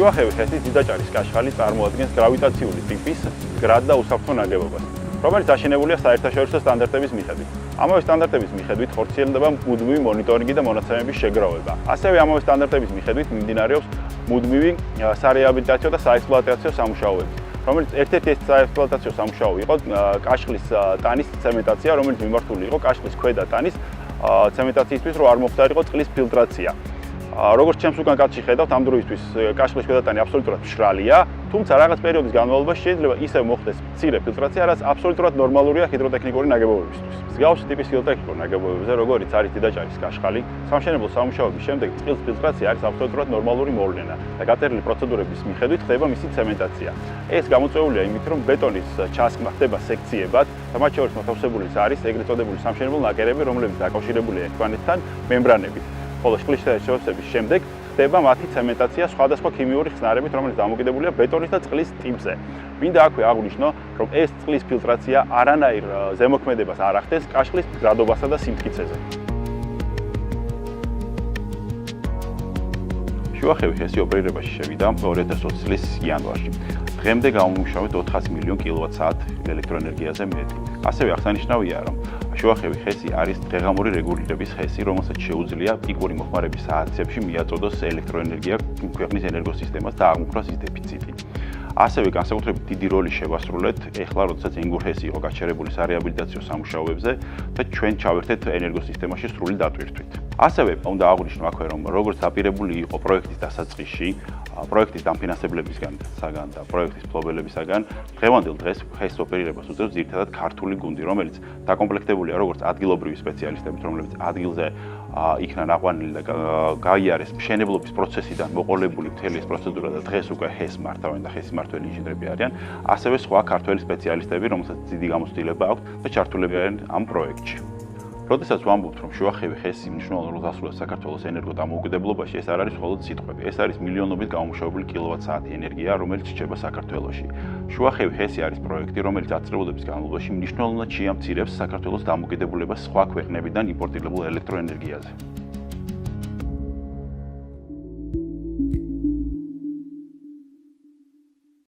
შუახევის ხესის დიდაჭარის კაშხალი წარმოადგენს გრავიტაციული ტიპის მდგრად და უსაფრთხო ნაგებობას, რომელიც აშენებულია საერთაშორისო სტანდარტების მიხედვით. ამავე სტანდარტების მიხედვით ხორციელდება მუდმივი მონიტორინგი და მონაცემების შეგროვება. ასევე ამავე სტანდარტების მიხედვით მიმდინარეობს მუდმივი სარეაბილიტაციო და საექსპლუატაციო სამუშაოები, რომელიც ერთ-ერთი საექსპლუატაციო სამუშაო იყო კაშხლის ტანის ცემენტაცია, რომელიც მიმართული იყო კაშხლის ქვედა ტანის ცემენტაციისთვის, რომ არ მოხდარიყო წყლის ფილტრაცია. როგორც ჩემს უკან კაცში ხედავთ, ამ დროისთვის კაშხლის ქვედატანი აბსოლუტურად მშრალია, თუმცა რაღაც პერიოდის განმავლობაში შეიძლება ისევ მოხდეს მცირე ფილტრაცია, რაც აბსოლუტურად ნორმალურია ჰიდროტექნიკური ნაგებობებისთვის. მსგავსი ტიპის ჰიდროტექნიკურ ნაგებობებზე, როგორც არის დიდაჭარის კაშხალი, სამშენებლო სამუშაოების შემდეგ წყლის ფილტრაცია არის აბსოლუტურად ნორმალური მოვლენა და გაწერილი პროცედურების მიხედვით ხდება მისი ცემენტაცია. ეს გამოწვეულია იმით, რომ ბეტონის ჩასკმა ხდება სექციებად და მათ შორის მოთავსებული არის ეგრეთ წოდებული სამშენებლო ნაკერები, რომლებიც დაკავშირებულია ერთმანეთთან მემბრანებით. ხოლო შლის შეავსების შემდეგ ხდება მათი ცემენტაცია სხვადასხვა ქიმიური ხსნარებით, რომელიც დამოკიდებულია ბეტონის და წყლის ტიპზე. მინდა აქვე აღვნიშნო, რომ ეს წყლის ფილტრაცია არანაირ ზემოქმედებას არ ახდენს კაშხლის მდგრადობასა და სიმტკიცეზე. შუახევის ხესი ოპერირებაში შევიდა 2020 წლის იანვარში. დღემდე გამომუშავეთ 400 მილიონ კილოვატ-საათ ელექტროენერგიაზე მეტი. ასევე აღსანიშნავია, რომ შუახევის ხესი არის დღეღამური რეგულირების ხესი, რომელსაც შეუძლია პიკური მოხმარების საათებში მიაწოდოს ელექტროენერგია ქვეყნის ენერგოსისტემას და აღმოფხვრას ის დეფიციტი. ასევე განსაკუთრებით დიდი როლი შევასრულეთ ეხლა, როდესაც ენგურჰესი იყო გაჩერებული სარეაბილიტაციო სამუშაოებზე და ჩვენ ჩავერთეთ ენერგოსისტემაში სრული დატვირთვით. ასევე უნდა აღვნიშნო აქვე, რომ როგორც დაპირებული იყო პროექტის დასაწყისში, პროექტის დამფინანსებლებისგან და პროექტის მფლობელებისაგან, დღევანდელ დღეს ხესის ოპერირებას უწევს ძირითადად ქართული გუნდი, რომელიც დაკომპლექტებულია როგორც ადგილობრივი სპეციალისტებით, რომლებიც ადგილზე იქნა ნაყვანილი და გაიარეს მშენებლობის პროცესიდან მოყოლებული მთელი ეს პროცედურა და დღეს უკვე ხეს მართავენ და ხესის მმართველი ინჟინრები არიან, ასევე სხვა ქართველი სპეციალისტები, რომელსაც დიდი გამოცდილება აქვთ და ჩართულები არიან ამ პროექტში. როდესაც ვამბობთ, რომ შუახევი ხესი მნიშვნელოვან როლს ასრულებს საქართველოს ენერგოდამოუკიდებლობაში, ეს არ არის მხოლოდ სიტყვები, ეს არის მილიონობით გამომუშავებული კილოვატ-საათი ენერგია, რომელიც რჩება საქართველოში. შუახევი ხესი არის პროექტი, რომელიც ათწლეულების განმავლობაში მნიშვნელოვნად შეამცირებს საქართველოს დამოკიდებულებას სხვა ქვეყნებიდან იმპორტირებულ ელექტროენერგიაზე.